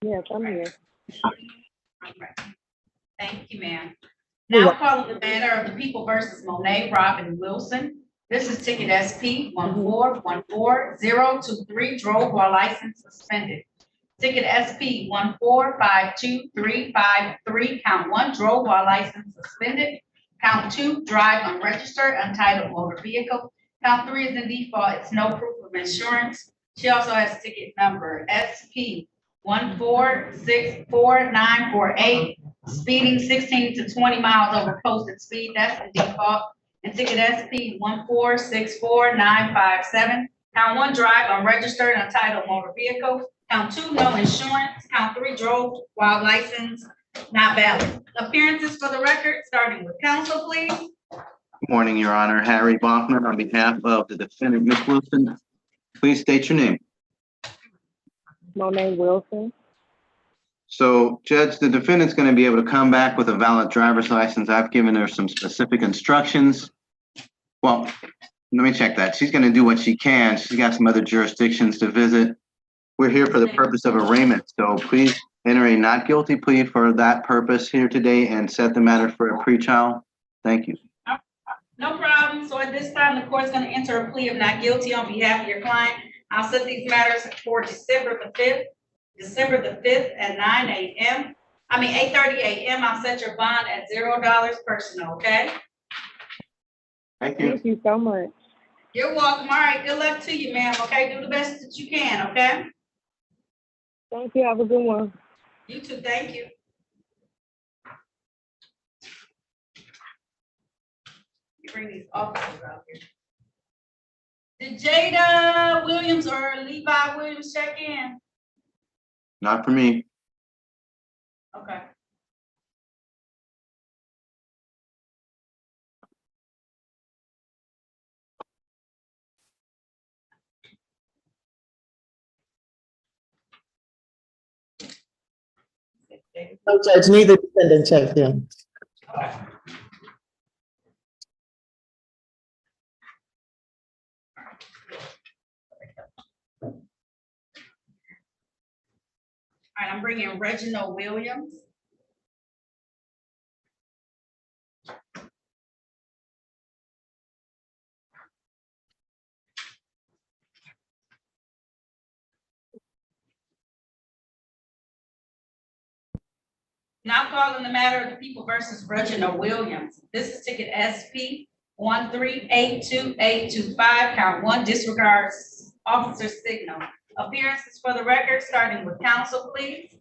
Yes, I'm here. Thank you, ma'am. Now calling the matter of the People versus Monae Robin Wilson. This is ticket SP 1414023, drove while license suspended. Ticket SP 1452353, count 1, drove while license suspended. Count 2, drive unregistered, untitled motor vehicle. Count 3 is in default, it's no proof of insurance. She also has ticket number SP 1464948, speeding 16 to 20 miles over posted speed, that's the default. And ticket SP 1464957, count 1, drive unregistered, untitled motor vehicle. Count 2, no insurance. Count 3, drove while license not valid. Appearances for the record, starting with counsel, please. Good morning, Your Honor. Harry Bachman on behalf of the defendant, Ms. Wilson. Please state your name. Monae Wilson. So, Judge, the defendant's going to be able to come back with a valid driver's license. I've given her some specific instructions. Well, let me check that. She's going to do what she can. She's got some other jurisdictions to visit. We're here for the purpose of arraignment, so please enter a not guilty plea for that purpose here today and set the matter for a pretrial. Thank you. No problem. So at this time, the court's going to enter a plea of not guilty on behalf of your client. I'll set these matters for December the 5th at 8:30 a.m. I'll set your bond at $0 personal, okay? Thank you. Thank you so much. You're welcome. All right, good luck to you, ma'am, okay? Do the best that you can, okay? Thank you. Have a good one. You too, thank you. You bring these officers out here. Did Jada Williams or Levi Williams check in? Not for me. Okay. No, Judge, neither defendant checked in. Okay. All right, I'm bringing Reginal Williams. Now calling the matter of the People versus Reginal Williams. This is ticket SP 1382825, count 1, disregards officer signal. Appearances for the record, starting with counsel, please.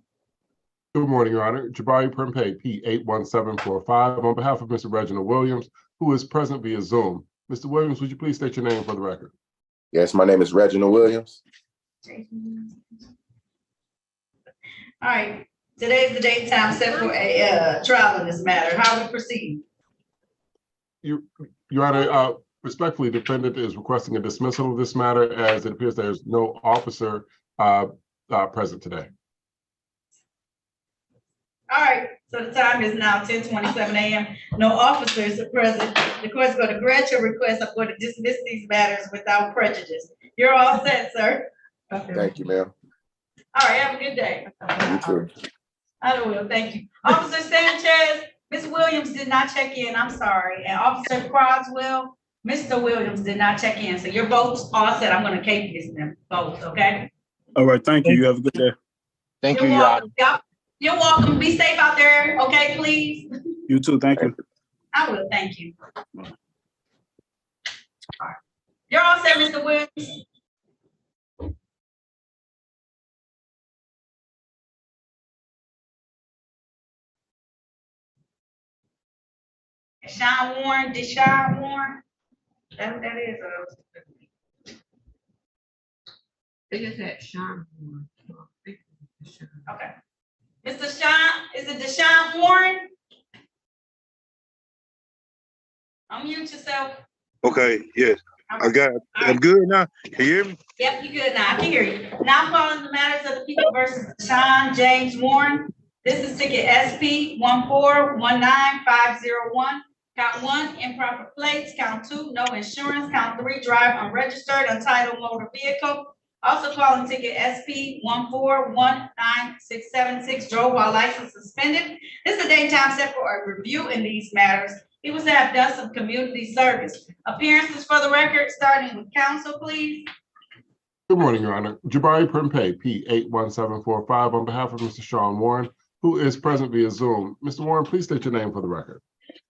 Good morning, Your Honor. Jabari Prempeh, P81745, on behalf of Mr. Reginald Williams, who is present via Zoom. Mr. Williams, would you please state your name for the record? Yes, my name is Reginal Williams. All right, today's the date time set for a trial in this matter. How we proceed? Your Honor, respectfully, defendant is requesting a dismissal of this matter as it appears there's no officer present today. All right, so the time is now 10:27 a.m. No officers are present. The court's going to grant your request. I'm going to dismiss these matters without prejudice. You're all set, sir. Thank you, ma'am. All right, have a good day. You too. I will, thank you. Officer Sanchez, Ms. Williams did not check in, I'm sorry. And Officer Croswell, Mr. Williams did not check in. So you're both all set. I'm gonna case them both, okay? All right, thank you. You have a good day. Thank you, You're Your Honor. welcome. You're welcome. Be safe out there, okay, please? You too. Thank you. I will, thank you. All right. You're all set, Mr. Williams. Deshaun Warren. That's what that is. They just had Sean. Okay. Mr. Sean, is it Deshaun Warren? Unmute yourself. Okay, yes. I'm good now. Can you hear me? Yep, you good now. I can hear you. Now calling the matters of the People versus Deshaun James Warren. This is ticket SP 1419501. Count 1, improper plates. Count 2, no insurance. Count 3, drive unregistered, untitled motor vehicle. Also calling ticket SP 1419676, drove while license suspended. This is the daytime set for a review in these matters. He was to have done some community service. Appearances for the record, starting with counsel, please. Good morning, Your Honor. Jabari Prempeh, P 81745, on behalf of Mr. Sean Warren, who is present via Zoom. Mr. Warren, please state your name for the record.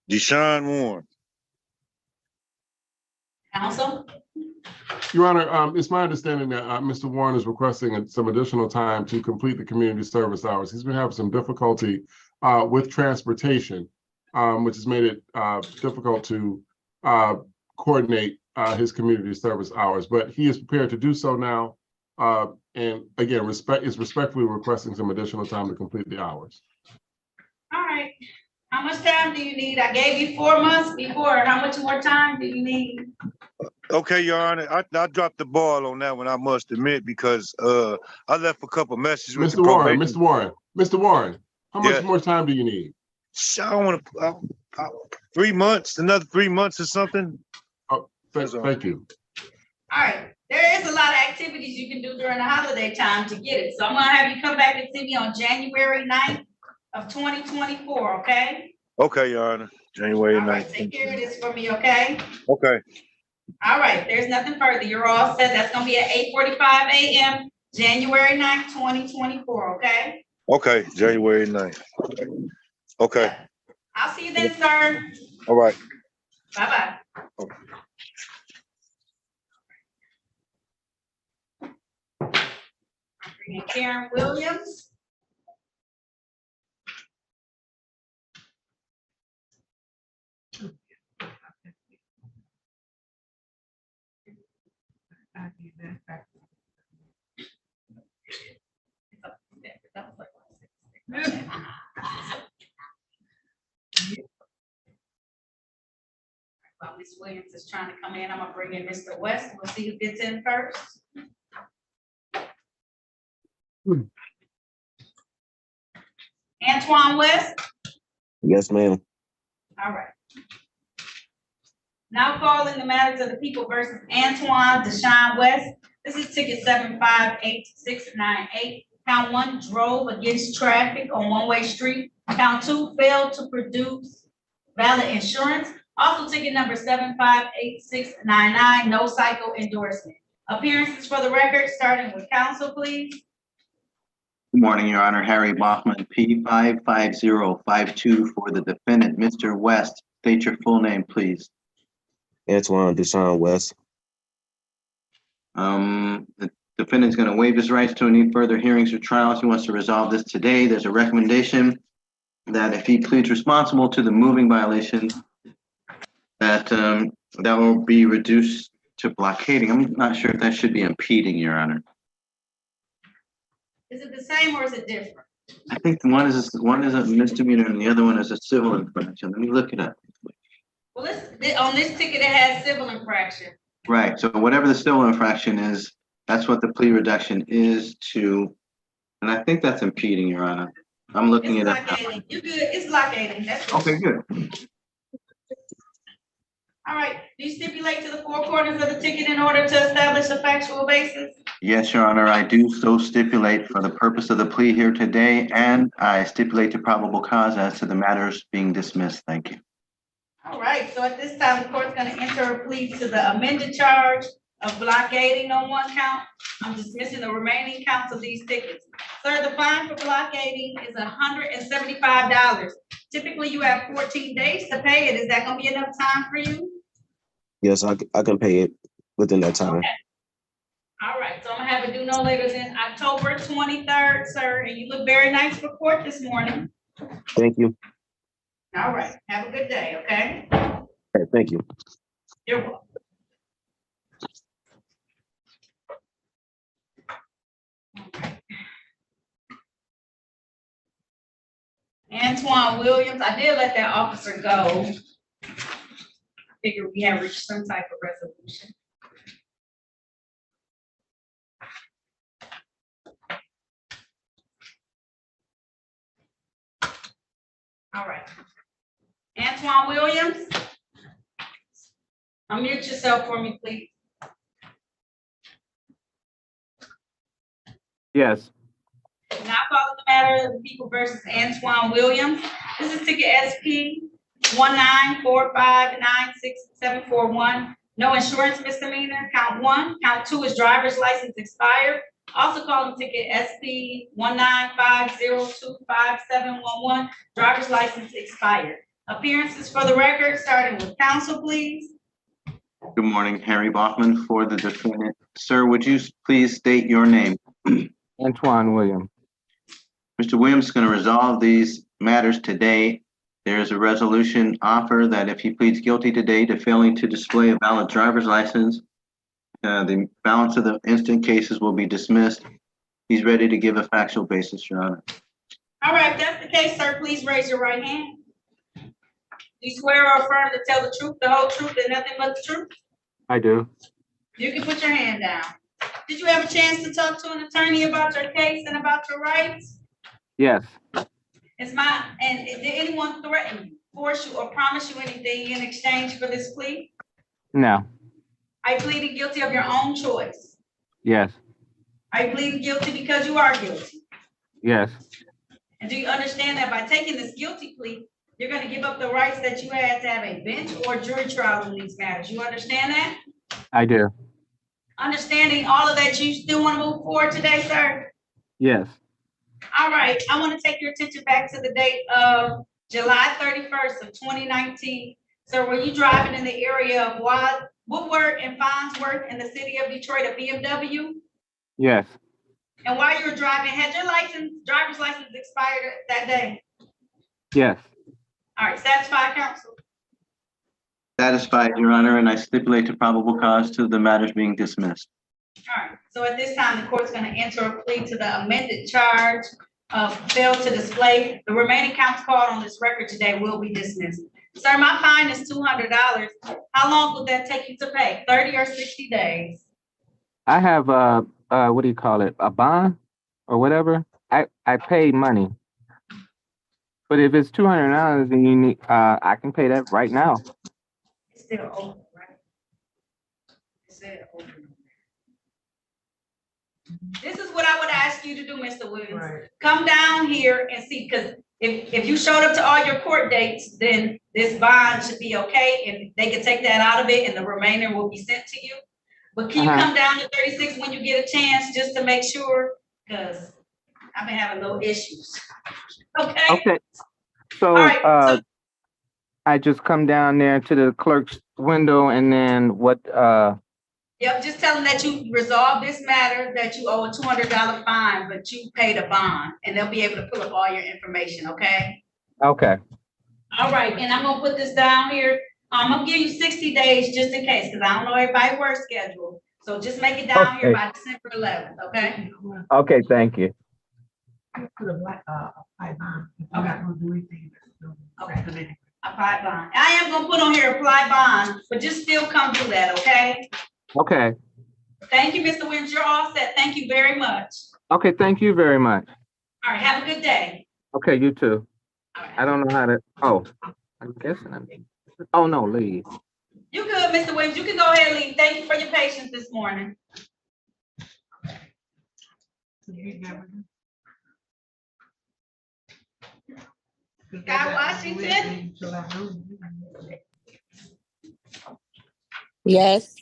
Deshaun Warren. Counsel. Your Honor, it's my understanding that Mr. Warren is requesting some additional time to complete the community service hours. He's been having some difficulty with transportation, which has made it difficult to coordinate his community service hours, but he is prepared to do so now. And again, is respectfully requesting some additional time to complete the hours. All right. How much time do you need? I gave you 4 months before. How much more time do you need? Okay, Your Honor, I dropped the ball on that one, I must admit, because I left a couple messages with Mr. Warren, how much more time do you need? I don't want to, 3 months, another 3 months or something. Thank you. All right. There is a lot of activities you can do during the holiday time to get it. So I'm gonna have you come back and see me on January 9th of 2024, okay? Okay, Your Honor, January All right, 9th. take care of this for me, okay? Okay. All right, there's nothing further. You're all set. That's gonna be at 8:45 a.m., January 9th, 2024, okay? Okay, January 9th. Okay, I'll see you then, sir. all right. Bye-bye. Bringing Karen Williams. While Ms. Williams is trying to come in, I'm gonna bring in Mr. West. We'll see who gets in first. Antoine West. Yes, ma'am. All right. Now calling the matters of the people versus Antoine Deshaun West. This is ticket 758698. Count 1, drove against traffic on one-way street. Count 2, failed to produce valid insurance. Also ticket number 758699, no cycle endorsement. Appearances for the record, starting with counsel, please. Good morning, Your Honor. Harry Bachman, P 55052 for the defendant. Mr. West, state your full name, please. Antoine Deshaun West. The defendant's going to waive his rights to any further hearings or trials. He wants to resolve this today. There's a recommendation that if he pleads responsible to the moving violation, that will be reduced to blockading. I'm not sure if that should be impeding, Your Honor. Is it the same or is it different? I think one is a misdemeanor and the other one is a civil infraction. Let me look it up. Well, on this ticket, it has civil infraction. Right. So whatever the civil infraction is, that's what the plea reduction is to, and I think that's impeding, Your Honor. I'm looking It's it up. blockading. You're good. It's blockading. That's good. Okay, good. All right. Do you stipulate to the 4 corners of the ticket in order to establish a factual basis? Yes, Your Honor, I do so stipulate for the purpose of the plea here today, and I stipulate to probable cause as to the matters being dismissed. Thank you. All right. So at this time, the court's going to enter a plea to the amended charge of blockading on 1 count. I'm dismissing the remaining counts of these tickets. Sir, the fine for blockading is $175. Typically, you have 14 days to pay it. Is that going to be enough time for you? Yes, I can pay it within that time. Okay. All right, so I'm gonna have it due no later than October 23rd, sir, and you look very nice for court this morning. Thank you. All right, have a good day, okay? Okay, thank you. You're welcome. Antoine Williams, I did let that officer go. I figured we have reached some type of resolution. All right. Antoine Williams. Unmute yourself for me, please. Yes. Now calling the matter of the people versus Antoine Williams. This is ticket SP 194596741. No insurance misdemeanor, count 1. Count 2 is driver's license expired. Also calling ticket SP 195025711. Driver's license expired. Appearances for the record, starting with counsel, please. Good morning, Harry Bachman for the defendant. Sir, would you please state your name? Antoine Williams. Mr. Williams is going to resolve these matters today. There is a resolution offer that if he pleads guilty today to failing to display a valid driver's license, the balance of the instant cases will be dismissed. He's ready to give a factual basis, Your Honor. All right, if that's the case, sir, please raise your right hand. Do you swear or affirm to tell the truth, the whole truth, and nothing but the truth? I do. You can put your hand down. Did you have a chance to talk to an attorney about your case and about your rights? Yes. And did anyone threaten you, force you, or promise you anything in exchange for this plea? No. Are you pleading guilty of your own choice? Yes. Are you pleading guilty because you are guilty? Yes. And do you understand that by taking this guilty plea, you're going to give up the rights that you had to have a bench or jury trial in these matters? You understand that? I do. Understanding all of that, you still want to move forward today, sir? Yes. All right, I want to take your attention back to the date of July 31st of 2019. So were you driving in the area of Woodward and Farnsworth in the city of Detroit, a BMW? Yes. And while you were driving, had your driver's license expired that day? Yes. All right, satisfied, counsel? Satisfied, Your Honor, and I stipulate to probable cause to the matters being dismissed. All right, so at this time, the court's going to enter a plea to the amended charge of fail to display. The remaining counts called on this record today will be dismissed. Sir, my fine is $200. How long will that take you to pay? 30 or 60 days? I have what do you call it? A bond or whatever. I paid money. But if it's $200, then you need I can pay that right now. It's still open, right? It said open. This is what I would ask you to do, Mr. Williams. Right. Come down here and see, because if you showed up to all your court dates, then this bond should be okay, and they can take that out of it, and the remainder will be sent to you. But can you come down to 36 when you get a chance, just to make sure? Because I've been having little issues. Okay. Okay. So, right, I just come down there to the clerk's window, and then what? Yep, just tell them that you resolved this matter, that you owe a $200 fine, but you paid a bond, and they'll be able to pull up all your information, okay? Okay. All right, and I'm gonna put this down here. I'm gonna give you 60 days just in case, because I don't know everybody's work schedule. So just make it down here by December 11th, okay? Okay, thank you. Put a black pipe on. Okay. Not gonna do anything. Okay. Apply bond. I am gonna put on here apply bond, but just still come do that, okay? Okay. Thank you, Mr. Williams. You're all set. Thank you very much. Okay, thank you very much. All right, have a good day. Okay, you too. All right. I don't know how to, I'm guessing oh no, leave. You good, Mr. Williams. You can go ahead and leave. Thank you for your patience this morning. Guy Washington? Yes.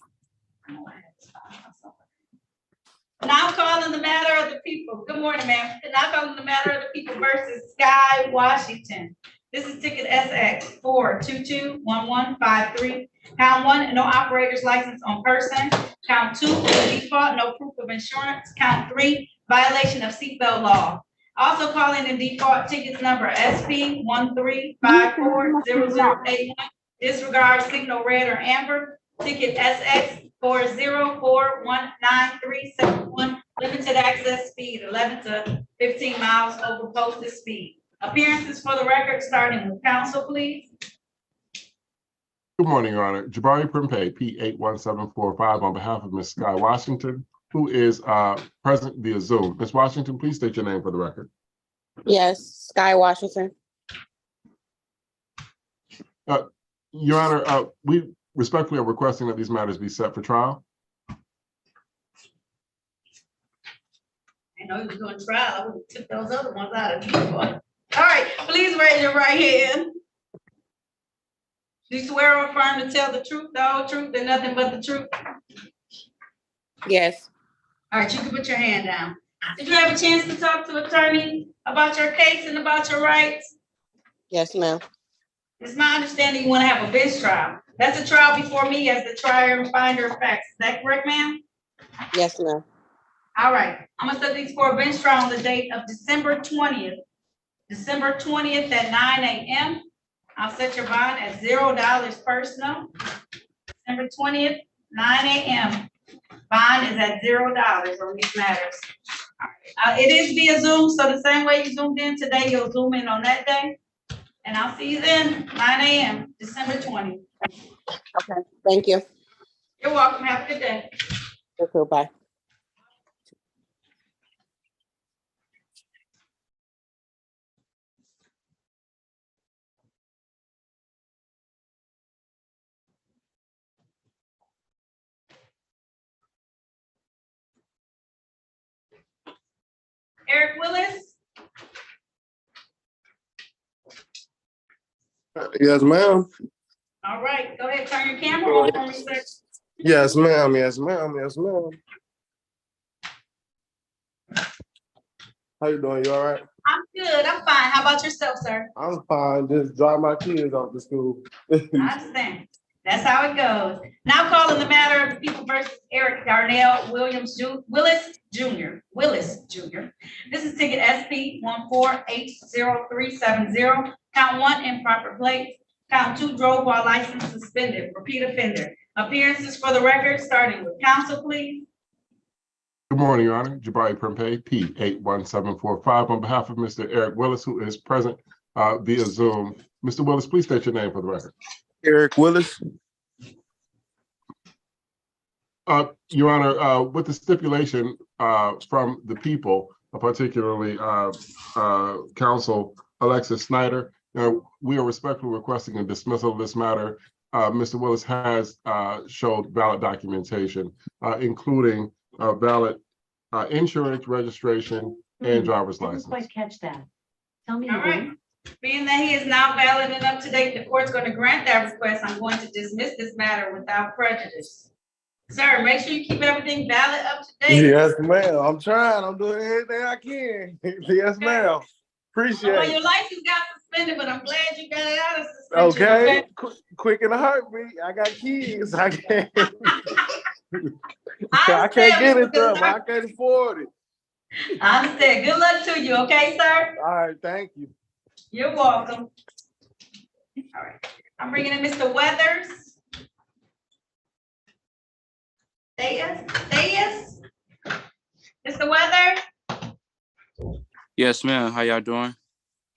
Now calling the matter of the people. Good morning, ma'am. Now calling the matter of the people versus Sky Washington. This is ticket SX 4221153. Count 1, no operator's license on person. Count 2, default, no proof of insurance. Count 3, violation of seatbelt law. Also calling in default tickets number SP 135400081. Disregard signal red or amber. Ticket SX 4041937. Limited access speed 11 to 15 miles over posted speed. Appearances for the record, starting with counsel, please. Good morning, Your Honor. Jabari Prempeh, P81745, on behalf of Ms. Sky Washington, who is present via Zoom. Ms. Washington, please state your name for the record. Yes, Sky Washington. Your Honor, we respectfully are requesting that these matters be set for trial. didn't know he was doing trial. I would have took those other ones out of you. All right, please raise your right hand. Do you swear or affirm to tell the truth, the whole truth, and nothing but the truth? Yes. All right, you can put your hand down. Did you have a chance to talk to attorney about your case and about your rights? Yes, ma'am. It's my understanding you want to have a bench trial. That's a trial before me as the trier and finder of facts. Is that correct, ma'am? Yes, ma'am. All right, I'm gonna set these for a bench trial on the date of December 20th. December 20th at 9 a.m. I'll set your bond at $0 personal. December 20th, 9 a.m. Bond is at $0 on these matters. All right. It is via Zoom, so the same way you zoomed in today, you'll zoom in on that day. And I'll see you then, 9 a.m., December 20th. Okay. Thank you. You're welcome. Have a good day. Okay, bye. Eric Willis? Yes, ma'am. All right, go ahead, turn your camera on for me, sir. Yes, ma'am. Yes, ma'am. Yes, ma'am. How you doing? You all right? I'm good, I'm fine. How about yourself, sir? I'm fine. Just drop my kids off to school. I understand. That's how it goes. Now calling the matter of the people versus Eric Darnell Williams, Willis Jr. Willis Jr. This is ticket SP 1480370. Count 1, improper plates. Count 2, drove while license suspended. Repeat offender. Appearances for the record, starting with counsel, please. Good morning, Your Honor. Jabari Prempeh, P81745, on behalf of Mr. Eric Willis, who is present via Zoom. Mr. Willis, please state your name for the record. Eric Willis. Your Honor, with the stipulation from the people, particularly Counsel Alexis Snyder, we are respectfully requesting a dismissal of this matter. Mr. Willis has showed valid documentation, including valid insurance, registration, and driver's license. I didn't quite catch that. Tell me All right. again. Being that he is now valid and up to date, the court's going to grant that request. I'm going to dismiss this matter without prejudice. Sir, make sure you keep everything valid up to date. Yes, ma'am. I'm trying. I'm doing everything I can. Yes, ma'am. Appreciate Well, it. your license got suspended, but I'm glad you got it out of suspension. Okay. Quick in a heartbeat. I got kids. I can't. I can't get it done. I can't afford it. I understand. Good luck to you, okay, sir? All right. Thank you. You're welcome. All right. I'm bringing in Mr. Weathers. Thayas? Mr. Weathers? Yes, ma'am. How y'all doing?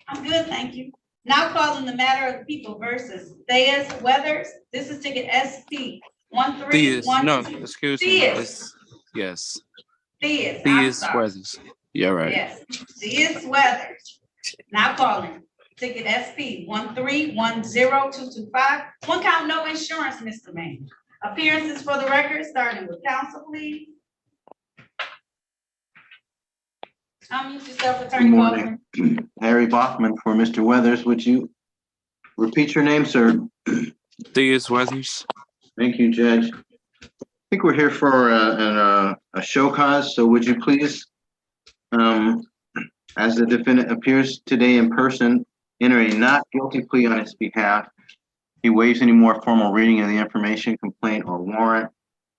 I'm good, thank you. Now calling the matter of the people versus Thayas Weathers. This is ticket SP 131. No, excuse me. Yes. Thayas Weathers. Yeah, right. Yes, Thayas Weathers. Now calling ticket SP 1310225. One count, no insurance, Mr. Man. Appearances for the record, starting with counsel, please. Unmute yourself, Good Attorney morning. Baldwin. Harry Bachman for Mr. Weathers. Would you repeat your name, sir? Thayas Weathers. Thank you, Judge. I think we're here for a show cause, so would you please, as the defendant appears today in person, enter a not guilty plea on his behalf. He waives any more formal reading of the information, complaint, or warrant.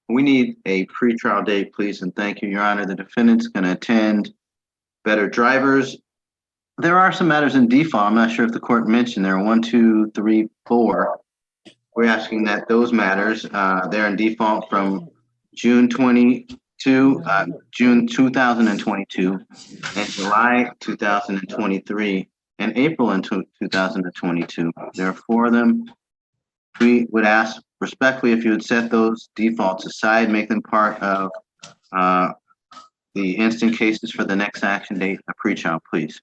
We need a pretrial date, please, and thank you, Your Honor. The defendant's going to attend Better Drivers. There are some matters in default. I'm not sure if the court mentioned there are 1, 2, 3, 4. We're asking that those matters, they're in default from June 2022, and July 2023, and April 2022. There are 4 of them. We would ask respectfully if you would set those defaults aside, make them part of the instant cases for the next action date, a pretrial, please.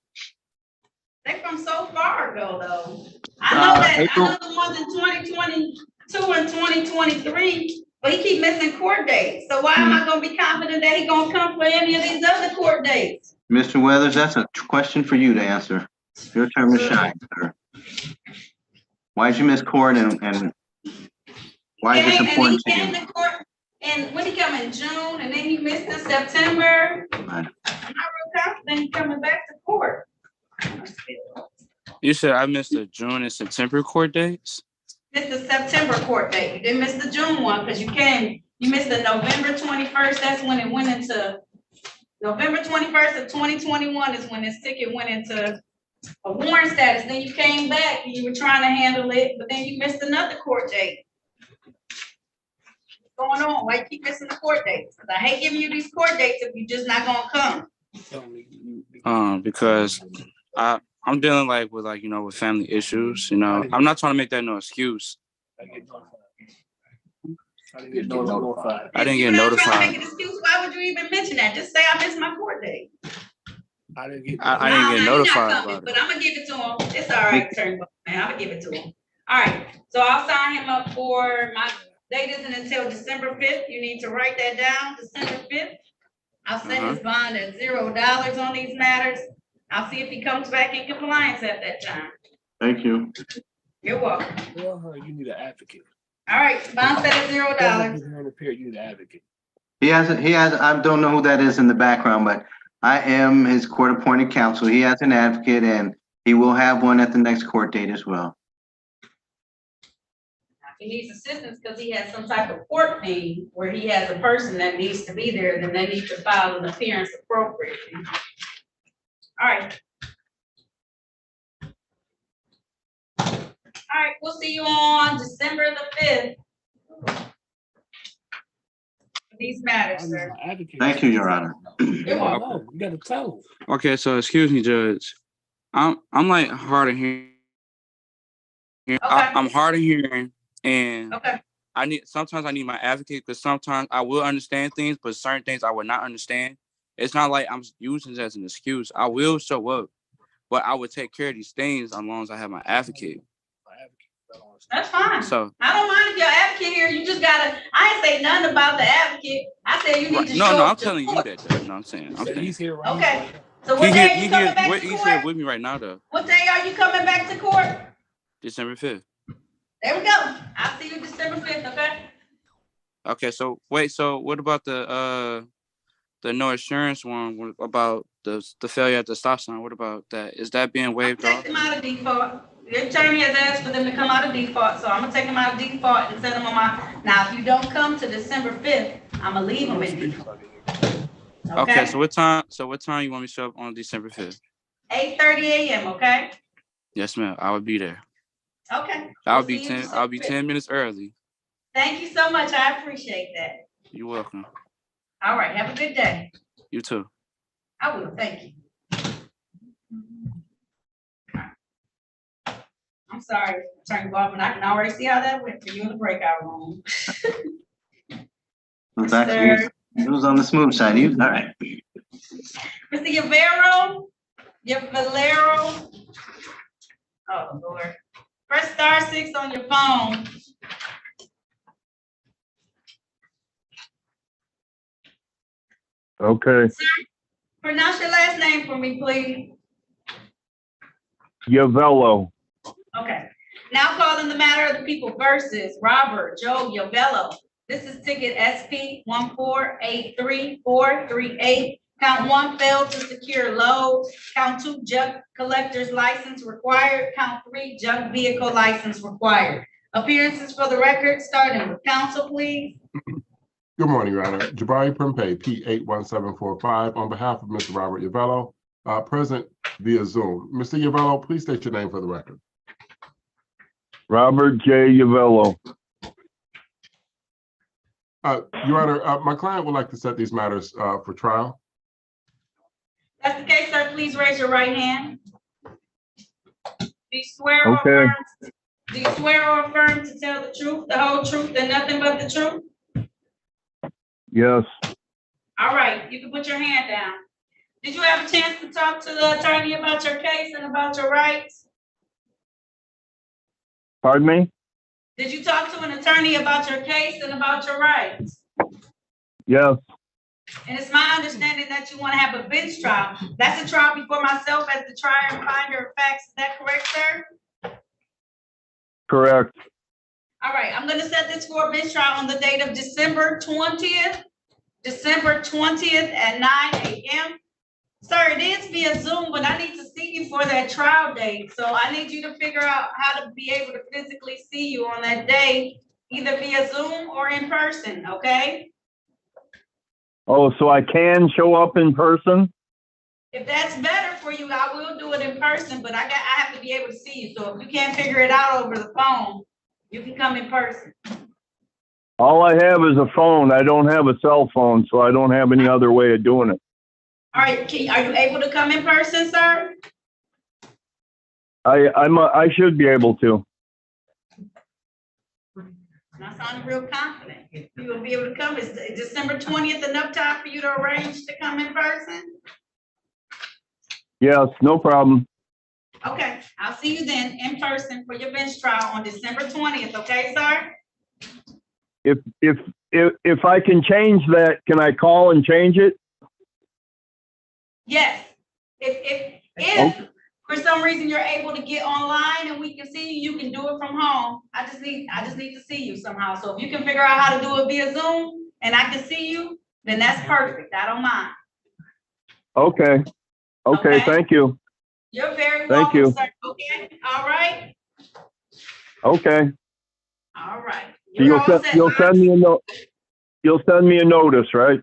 They're from so far ago, though. I know that. April. I know the ones in 2022 and 2023. But he keep missing court dates. So why am I gonna be confident that he gonna come for any of these other court dates? Mr. Weathers, that's a question for you to answer. Your term to shine, sir. Why'd you miss court and why is this important to And he you? came to court, and when he come in June, and then he missed in September. Right. I'm not real confident he coming back to court. You said I missed the June and September court dates? Missed the September court date. You didn't miss the June one, because you missed the November 21st. That's when it went into, November 21st of 2021 is when this ticket went into a warrant status. Then you came back and you were trying to handle it, but then you missed another court date. What's going on? Why you keep missing the court dates? Because I hate giving you these court dates if you're just not gonna come. Because I'm dealing with family issues. I'm not trying to make that no excuse. I didn't get notified. I didn't If get you're not trying to notified. make an excuse, why would you even mention that? Just say I missed my court date. I didn't get. I didn't get notified about it. But I'm gonna give it to him. It's all right, Attorney Buck, man. I'm gonna give it to him. All right, so I'll sign him up for, my date isn't until December 5th. You need to write that down, December 5th. I'll set his bond at $0 on these matters. I'll see if he comes back in compliance at that time. Thank you. You're welcome. You need an advocate. All right, bond set at $0. You need an advocate. He has, I don't know who that is in the background, but I am his court-appointed counsel. He has an advocate and he will have one at the next court date as well. If he needs assistance because he has some type of court thing where he has a person that needs to be there, then they need to file an appearance appropriately. All right. All right, we'll see you on December the 5th. These matters, sir. Thank you, Your Honor. You're welcome. You gotta tell. Okay, so excuse me, Judge. I'm like hard of hearing. I'm hard of hearing, and Okay. sometimes I need my advocate because sometimes I will understand things, but certain things I will not understand. It's not like I'm using it as an excuse. I will show up, but I would take care of these things as long as I have my advocate. That's fine. So I don't mind if your advocate here. You just gotta. I ain't say nothing about the advocate. I said you need to show no, I'm up to telling you court. that. Judge. No, I'm saying. He's here right Okay. So what day are you coming back to He's court? here with me right now, though. What day are you coming back to court? December 5th. There we go. I'll see you December 5th, okay? Okay, so wait, so what about the no insurance one about the failure at the stop sign? What about that? Is that being waived Take off? them out of default. The attorney has asked for them to come out of default, so I'm gonna take them out of default and set them on my, now, if you don't come to December 5th, I'm gonna leave them in default. Okay, so what time you want me to show up on December 5th? 8:30 a.m., okay? Yes, ma'am. I will be there. Okay. I'll We'll be see you 10 December I'll be 5th. 10 minutes early. Thank you so much. I appreciate that. You're welcome. All right, have a good day. You too. I will, thank you. I'm sorry, Attorney Baldwin, I can already see how that went for you in the breakout room. It's actually, it was on the smooth side. All right. Mr. Valero. Oh, Lord. Press *6 on your phone. Okay. Sir, pronounce your last name for me, please. Yello. Okay. Now calling the matter of the people versus Robert Joe Yello. This is ticket SP 1483438. Count 1 failed to secure load. Count 2 junk collector's license required. Count 3 junk vehicle license required. Appearances for the record, starting with counsel, please. Good morning, Your Honor. Jabari Prempeh, P81745, on behalf of Mr. Robert Yello, present via Zoom. Mr. Yello, please state your name for the record. Robert J. Yello. Your Honor, my client would like to set these matters for trial. That's the case, sir. Please raise your right hand. Do you swear or Okay. affirm? Do you swear or affirm to tell the truth, the whole truth, and nothing but the truth? Yes. All right, you can put your hand down. Did you have a chance to talk to the attorney about your case and about your rights? Pardon me? Did you talk to an attorney about your case and about your rights? Yes, And it's my understanding that you want to have a bench trial. That's a trial before myself as the trier and finder of facts. Is that correct, sir? correct. All right, I'm gonna set this for a bench trial on the date of December 20th at 9 a.m. Sir, it is via Zoom, but I need to see you for that trial date. So I need you to figure out how to be able to physically see you on that day, either via Zoom or in person, okay? Oh, so I can show up in person? If that's better for you, I will do it in person, but I have to be able to see you. So if you can't figure it out over the phone, you can come in person. All I have is a phone. I don't have a cell phone, so I don't have any other way of doing it. All right, are you able to come in person, sir? I should be able to. I sound real confident. You will be able to come. Is December 20th enough time for you to arrange to come in person? Yes, no problem. Okay, I'll see you then in person for your bench trial on December 20th, okay, sir? If I can change that, can I call and change it? Yes. If for some reason you're able to get online and we can see you, you can do it from home. I just need to see you somehow. So if you can figure out how to do it via Zoom and I can see you, then that's perfect. I don't mind. Okay. Okay, thank you. You're very Thank welcome, you. sir. Okay, all right? Okay. All right. So You're all set, you'll sir. send me a note. You'll send me a notice, right?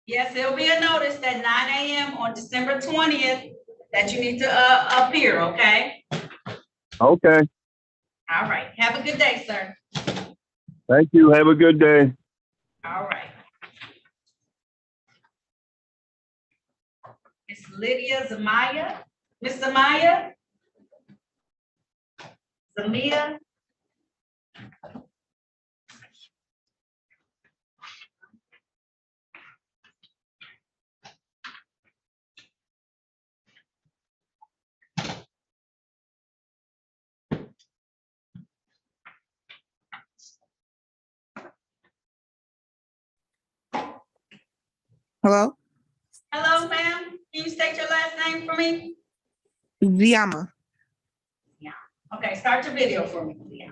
Yes, there'll be a notice at 9 a.m. on December 20th that you need to appear, okay? Okay. All right. Have a good day, sir. Thank you. Have a good day. All right. It's Lydia Zamaya. Miss Zamaya? Zamia? Hello? Hello, ma'am. Can you state your last name for me? Zama. Yeah. Okay, start your video for me. Yeah.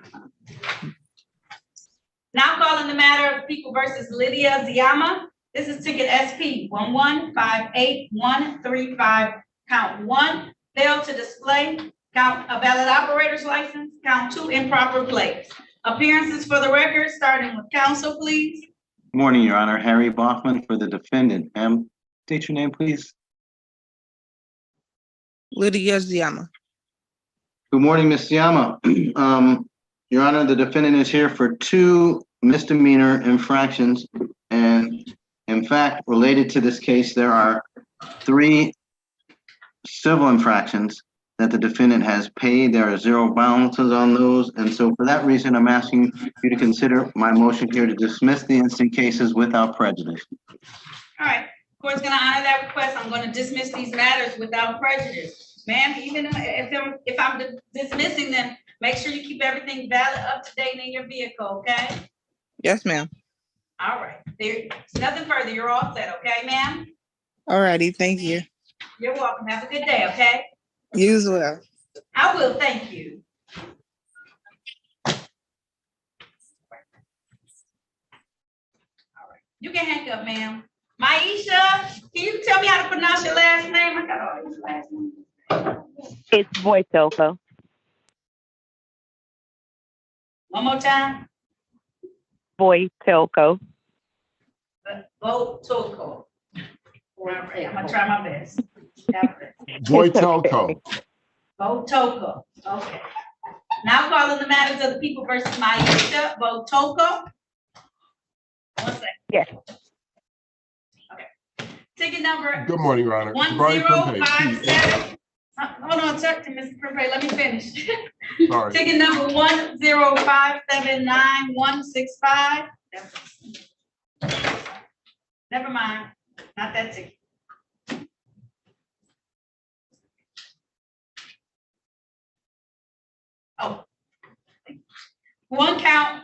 Now calling the matter of People versus Lydia Zama. This is ticket SP 1158135. Count 1, failed to display. Count a valid operator's license. Count 2, improper plates. Appearances for the record, starting with counsel, please. Morning, Your Honor. Harry Bachman for the defendant. Ma'am, state your name, please. Lydia Zama. Good morning, Ms. Yama. Your Honor, the defendant is here for 2 misdemeanor infractions. And in fact, related to this case, there are 3 civil infractions that the defendant has paid. There are 0 balances on those. And so for that reason, I'm asking you to consider my motion here to dismiss the instant cases without prejudice. All right, court's gonna honor that request. I'm gonna dismiss these matters without prejudice. Ma'am, even if I'm dismissing them, make sure you keep everything valid, up to date in your vehicle, okay? Yes, ma'am. All right, there's nothing further. You're all set, okay, ma'am? All righty, thank you. You're welcome. Have a good day, okay? You as well. I will, thank you. All right, you can hang up, ma'am. Maisha, can you tell me how to pronounce your last name? I got all these last names. It's Voitelko. One more time. Voitelko. Votelko. All right, I'm gonna try my best. Voitelko. Votelko, okay. Now calling the matters of the People versus Maisha Velco. One second. Yes. Okay. Ticket number. Good morning, Your Honor. 1057. Hold on, check to Mr. Prepay. Let me finish. Sorry. Ticket number 10579-165. Never mind. Not that ticket. Oh. One count,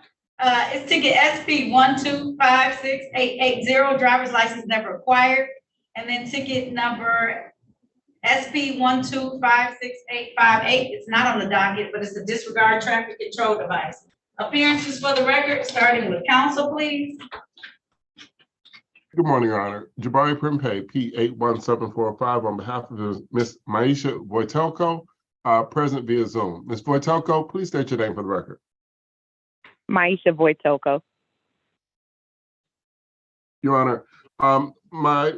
is ticket SP 1256880, driver's license never acquired. And then ticket number SP 1256858, it's not on the docket, but it's a disregard traffic control device. Appearances for the record, starting with council, please. Good morning, Your Honor. Jabari Prempeh, P81745, on behalf of Ms. Maisha Velco, present via Zoom. Ms. Velco, please state your name for the record. Maisha Velco. Your Honor, my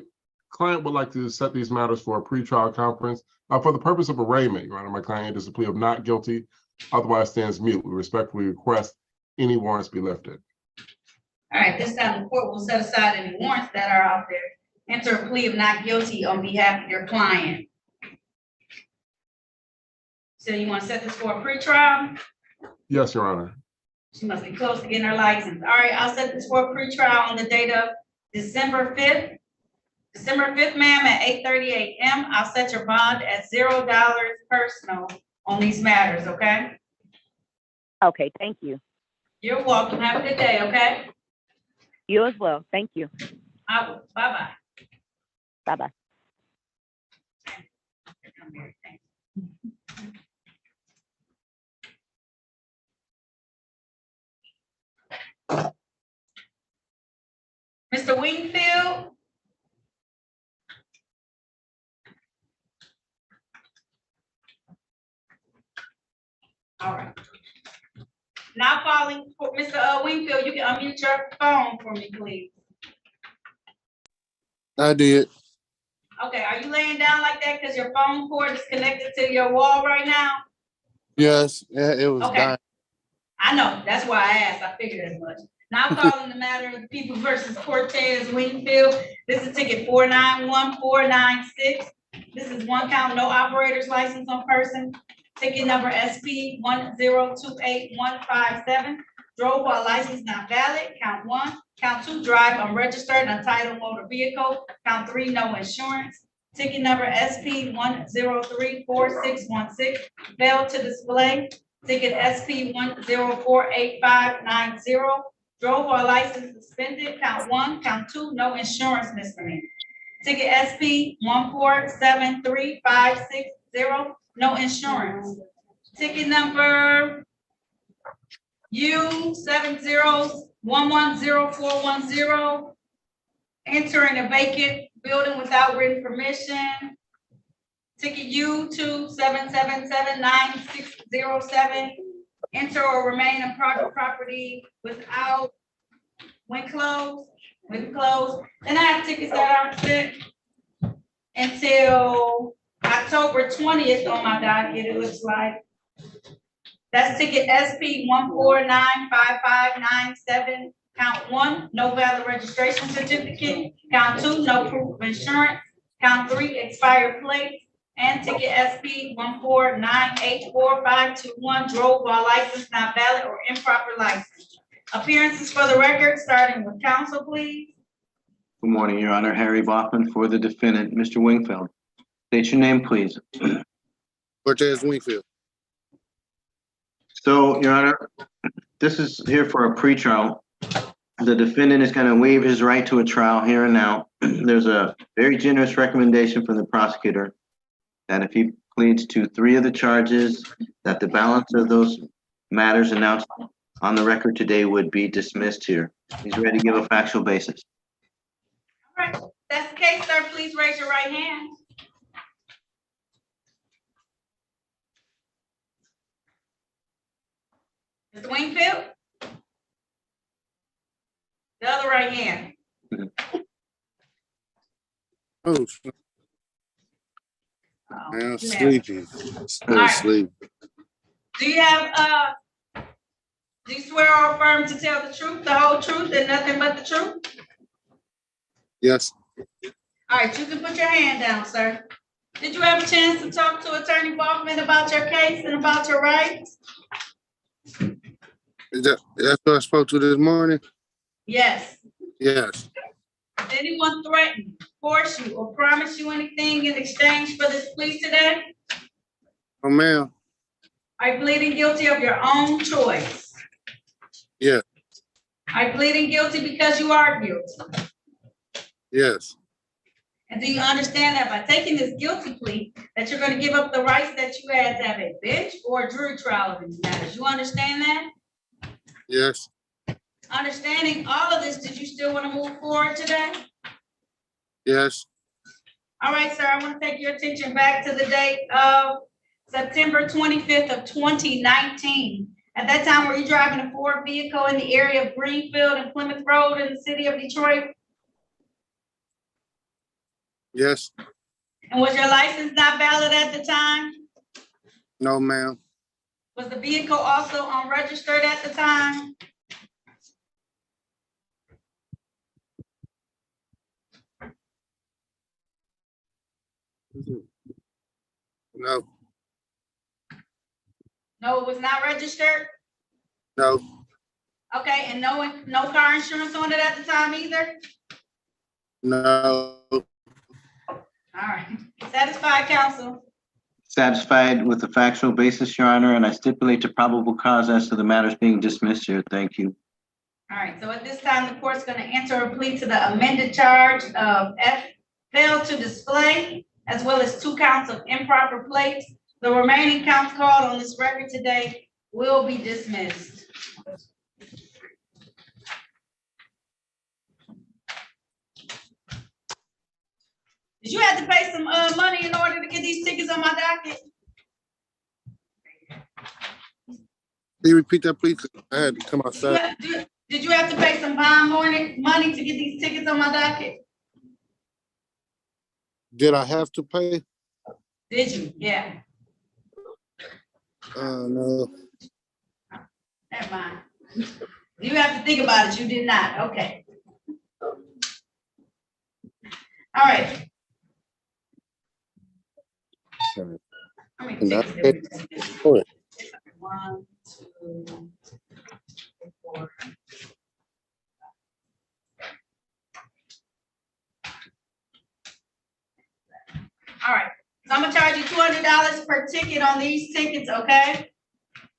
client would like to set these matters for a pretrial conference. For the purpose of arraignment, Your Honor, my client enters a plea of not guilty, otherwise stands mute. We respectfully request any warrants be lifted. All right, this time the court will set aside any warrants that are out there. Enter a plea of not guilty on behalf of your client. So you want to set this for a pretrial? Yes, Your Honor. She must be close to getting her license. All right, I'll set this for a pretrial on the date of December 5th. December 5th, ma'am, at 8:30 a.m. I'll set your bond at $0 personal on these matters, okay? Okay, thank you. You're welcome. Have a good day, okay? You as well. Thank you. I will. Bye-bye. Bye-bye. Mr. Wingfield? All right. Now calling for Mr. Wingfield, you can unmute your phone for me, please. I did. Okay, are you laying down like that because your phone cord is connected to your wall right now? Yes, yeah, it was Okay. dying. I know, that's why I asked, I figured as much. Now calling the matter of People versus Cortez Wingfield. This is ticket 491496. This is one count, no operator's license on person. Ticket number SP 1028157. Drove while license not valid, count 1. Count 2, drive unregistered untitled motor vehicle. Count 3, no insurance. Ticket number SP 1034616. Failed to display. Ticket SP 1048590. Drove while license suspended, count 1. Count 2, no insurance misdemeanor. Ticket SP 1473560, no insurance. Ticket number U70110410, entering a vacant building without written permission. Ticket U27779607, enter or remain in private property without, when closed. And I have tickets that aren't set until October 20th on my docket, it looks like. That's ticket SP 1495597, count 1, no valid registration certificate. Count 2, no proof of insurance. Count 3, expired plates. And ticket SP 1498451, drove while license not valid or improper license. Appearances for the record, starting with counsel, please. Good morning, Your Honor. Harry Baughman for the defendant, Mr. Wingfield. State your name, please. Cortez Wingfield. So, Your Honor, this is here for a pretrial. The defendant is going to waive his right to a trial here and now. There's a very generous recommendation from the prosecutor that if he pleads to 3 of the charges, that the balance of those matters announced on the record today would be dismissed here. He's ready to give a factual basis. All right, that's the case, sir. Please raise your right hand. Mr. Wingfield? The other right hand. Oh, I'm sleepy. All right. Sleep. Do you have, do you swear or affirm to tell the truth, the whole truth, and nothing but the truth? Yes. All right, you can put your hand down, sir. Did you have a chance to talk to Attorney Baughman about your case and about your rights? That's what I spoke to this morning? Yes. Yes. Did anyone threaten, force you, or promise you anything in exchange for this plea today? Oh, ma'am. Are you pleading guilty of your own choice? Yeah. Are you pleading guilty because you are guilty? Yes. And do you understand that by taking this guilty plea, that you're going to give up the rights that you had to have a bench or a jury trial of these matters? You understand that? Yes. Understanding all of this, did you still want to move forward today? Yes. All right, sir, I want to take your attention back to the date of September 25th of 2019. At that time, were you driving a Ford vehicle in the area of Greenfield and Plymouth Road in the city of Detroit? Yes. And was your license not valid at the time? No, ma'am. Was the vehicle also unregistered at the time? No. No, it was not registered? No. Okay, and no car insurance on it at the time either? No. All right, satisfied, counsel? Satisfied with the factual basis, Your Honor, and I stipulate to probable cause as to the matters being dismissed here. Thank you. All right, so at this time, the court's going to enter a plea to the amended charge of failed to display, as well as 2 counts of improper plates. The remaining counts called on this record today will be dismissed. Did you have to pay some money in order to get these tickets on my docket? Can you repeat that, please? I had to come outside. Did you have to pay some bond money to get these tickets on my docket? Did I have to pay? Did you? Yeah. No. Never mind. You have to think about it. You did not. Okay. All right. How many tickets did we take? 1, 2, 3, 4. All right, so I'm gonna charge you $200 per ticket on these tickets, okay?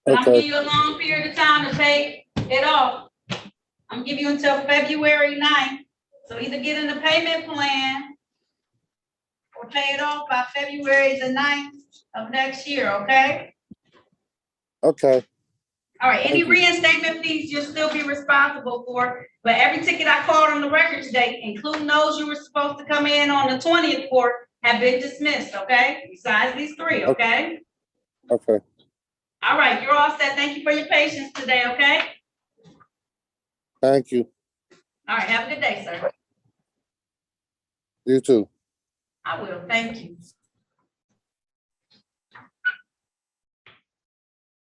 And I'm gonna give you a long period of time to pay it off. I'm gonna give you until February 9th. So either get in the payment plan or pay it off by February the 9th of next year, okay? Okay. All right, any reinstatement fees you'll still be responsible for, but every ticket I called on the record today, including those you were supposed to come in on the 20th for, have been dismissed, okay? Besides these 3, okay? Okay. All right, you're all set. Thank you for your patience today, okay? Thank you. All right, have a good day, sir. You too. I will, thank you.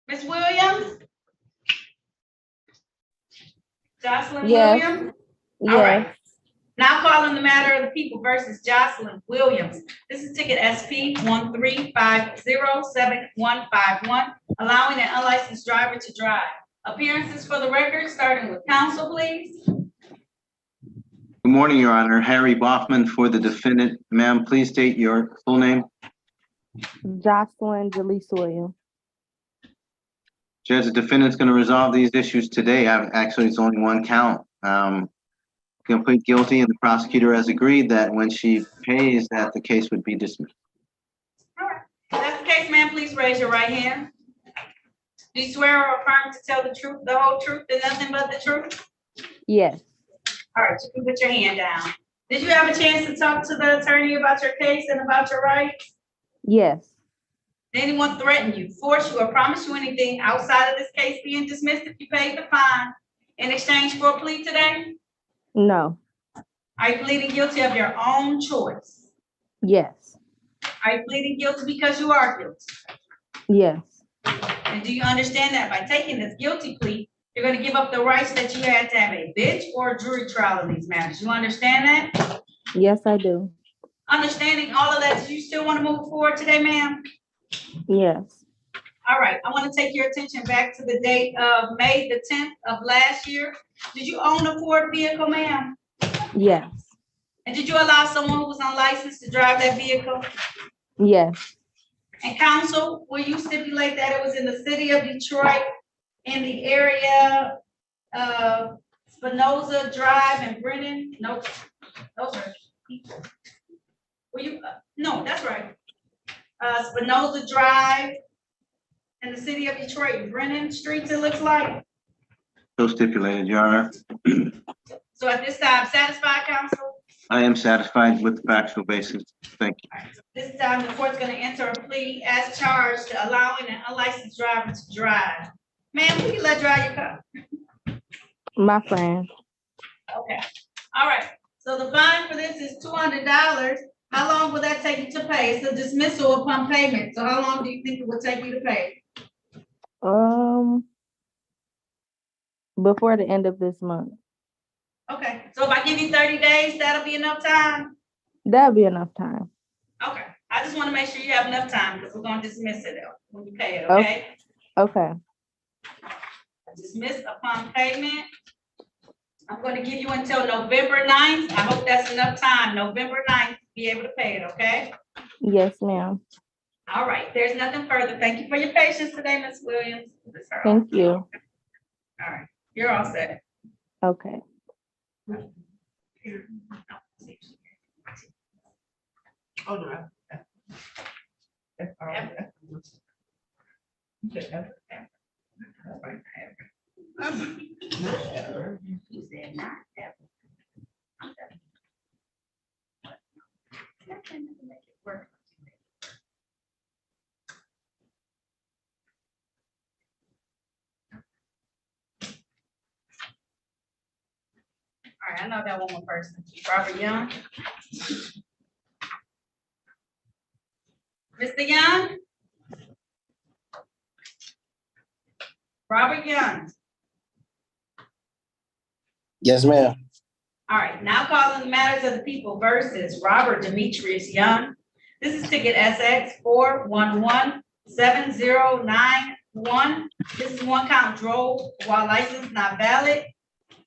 Ms. Williams? Joselyn Yes. Williams? Yes. All right. Now calling the matter of the people versus Joselyn Williams. This is ticket SP 1350751, allowing an unlicensed driver to drive. Appearances for the record, starting with counsel, please. Good morning, Your Honor. Harry Boffman for the defendant. Ma'am, please state your full name. Joselyn Williams. Judge, the defendant's going to resolve these issues today. Actually, it's only 1 count. Complete guilty, and the prosecutor has agreed that when she pays, that the case would be dismissed. All right. If that's the case, ma'am, please raise your right hand. Do you swear or affirm to tell the truth, the whole truth, and nothing but the truth? Yes. All right, you can put your hand down. Did you have a chance to talk to the attorney about your case and about your rights? Yes. Did anyone threaten you, force you, or promise you anything outside of this case being dismissed if you paid the fine in exchange for a plea today? No. Are you pleading guilty of your own choice? Yes. Are you pleading guilty because you are guilty? Yes. And do you understand that by taking this guilty plea, you're going to give up the rights that you had to have a bench or a jury trial in these matters? You understand that? Yes, I do. Understanding all of that, do you still want to move forward today, ma'am? Yes. All right, I want to take your attention back to the date of May the 10th of last year. Did you own a Ford vehicle, ma'am? Yes. And did you allow someone who was unlicensed to drive that vehicle? Yes. And counsel, will you stipulate that it was in the city of Detroit, in the area Spinoza Drive and Brennan, nope, those are people. Were you, no, that's right. Spinoza Drive in the city of Detroit, Brennan Streets, it looks like. So stipulated, Your Honor. So at this time, satisfied, counsel? I am satisfied with the factual basis. Thank you. This time, the court's gonna enter a plea as charged to allowing an unlicensed driver to drive. Ma'am, who you let drive your car? My friend. Okay, all right. So the fine for this is $200. How long will that take you to pay? It's a dismissal upon payment. So how long do you think it will take you to pay? Before the end of this month. Okay, so if I give you 30 days, that'll be enough time? That'll be enough time. Okay, I just want to make sure you have enough time because we're going to dismiss it when you pay it, okay? Okay. Dismiss upon payment. I'm going to give you until November 9th. I hope that's enough time, November 9th, to be able to pay it, okay? Yes, ma'am. All right, there's nothing further. Thank you for your patience today, Ms. Williams. Thank you. All right, you're all set. Okay. All right, I know that one more person. Robert Young. Mr. Young? Robert Young. Yes, ma'am. All right, now calling the matters of the people versus Robert Demetrius Young. This is ticket SX 4117091. This is one count drove while license not valid.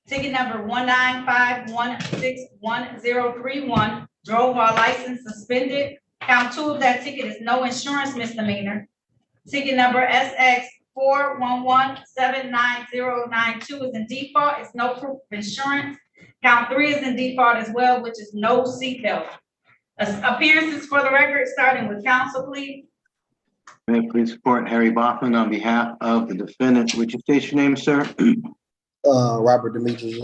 Ticket number 195161031, drove while license suspended. Count 2 of that ticket is no insurance misdemeanor. Ticket number SX 4117992 is in default. It's no proof of insurance. Count 3 is in default as well, which is no seatbelt. Appearances for the record, starting with counsel, please. May I please support Harry Bachman on behalf of the defendant. Would you state your name, sir? Robert Demetri.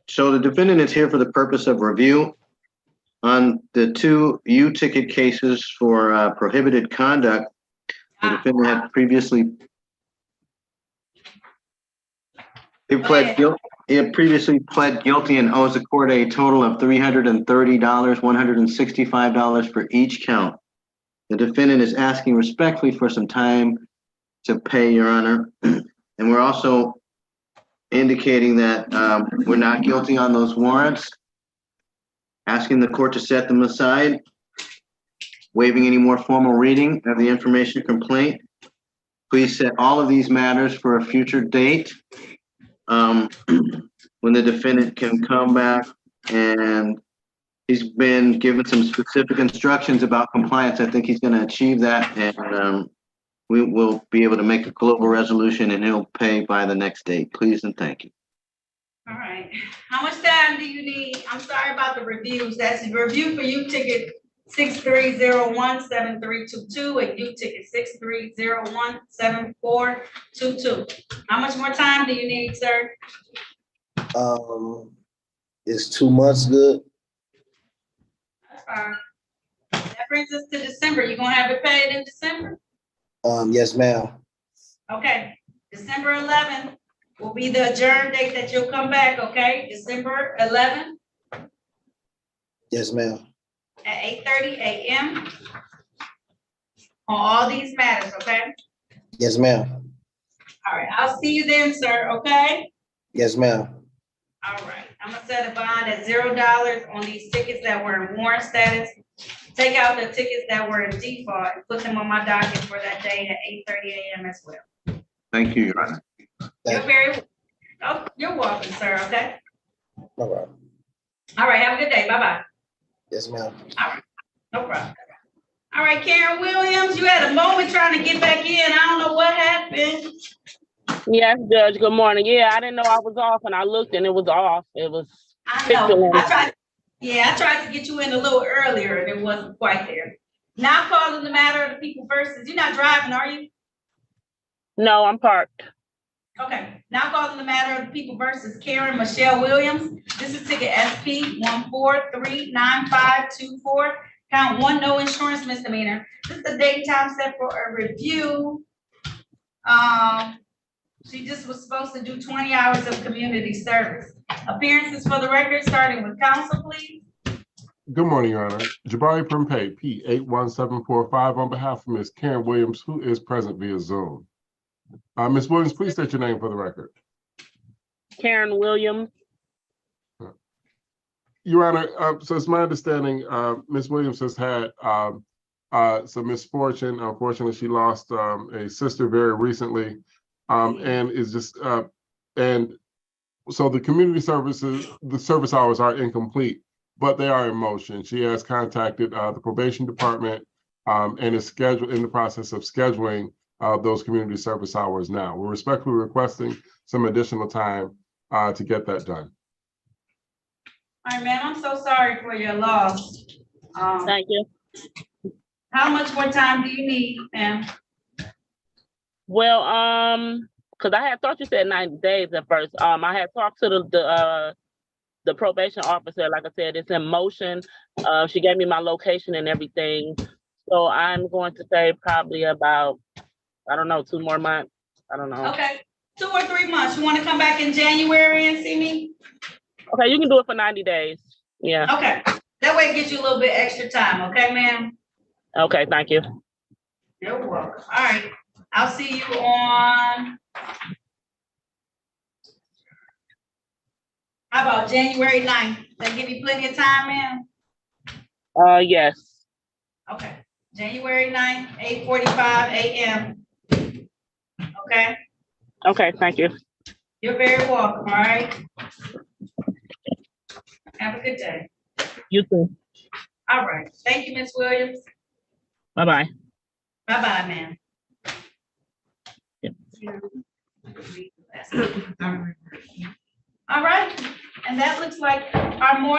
So the defendant is here for the purpose of review on the 2 U-ticket cases for prohibited conduct. The defendant had previously pled guilty and owes the court a total of $330, $165 for each count. The defendant is asking respectfully for some time to pay, Your Honor. And we're also indicating that we're not guilty on those warrants, asking the court to set them aside, waiving any more formal reading of the information complaint. Please set all of these matters for a future date when the defendant can come back, and he's been given some specific instructions about compliance. I think he's going to achieve that, and we will be able to make a global resolution, and he'll pay by the next date. Please and thank you. All right. How much time do you need? I'm sorry about the reviews. That's a review for you ticket 63017322 and you ticket 63017422. How much more time do you need, sir? Is 2 months good? That's fine. That brings us to December. You gonna have it paid in December? Yes, ma'am. Okay, December 11th will be the adjourn date that you'll come back, okay? December 11th Yes, ma'am. at 8:30 a.m. on all these matters, okay? Yes, ma'am. All right, I'll see you then, sir, okay? Yes, ma'am. All right, I'm gonna set a bond at $0 on these tickets that were in warrant status. Take out the tickets that were in default and put them on my docket for that day at 8:30 a.m. as well. Thank you, Your Honor. You're very, oh, you're welcome, sir, okay? All right. All right, have a good day, bye-bye. Yes, ma'am. All right, no problem. All right, Karen Williams, you had a moment trying to get back in. I don't know what happened. Yes, Judge. Good morning. Yeah, I didn't know I was off, and I looked, and it was off. It was. I know. I tried to get you in a little earlier, and it wasn't quite there. Now calling the matter of the people versus. You're not driving, are you? No, I'm parked. Okay. Now calling the matter of the people versus Karen Michelle Williams. This is ticket SP 1439524. Count 1, no insurance misdemeanor. This is the date and time set for a review. She just was supposed to do 20 hours of community service. Appearances for the record, starting with counsel, please. Good morning, Your Honor. Jabari Prempeh, P81745, on behalf of Ms. Karen Williams, who is present via Zoom. Ms. Williams, please state your name for the record. Karen Williams. Your Honor, so it's my understanding, Ms. Williams has had some misfortune. Unfortunately, she lost a sister very recently, and is just, and so the community services, the service hours are incomplete, but they are in motion. She has contacted the probation department and is in the process of scheduling those community service hours now. We're respectfully requesting some additional time to get that done. All right, ma'am, I'm so sorry for your loss. Thank you. How much more time do you need, ma'am? Well, because I had thought you said 90 days at first. I had talked to the probation officer. Like I said, it's in motion. She gave me my location and everything. So I'm going to say probably about, I don't know, 2 more months. I don't know. Okay, 2 or 3 months. You want to come back in January and see me? Okay, you can do it for 90 days. Yeah. Okay, that way it gives you a little bit extra time. Okay, ma'am? Okay, thank you. You're welcome. All right, I'll see you on, how about January 9th? That give you plenty of time, ma'am? Yes. Okay, January 9th, 8:45 a.m. Okay? Okay, thank you. You're very welcome, all right? Have a good day. You too. All right, thank you, Ms. Williams. Bye-bye. Bye-bye, ma'am. All right, and that looks like our morning.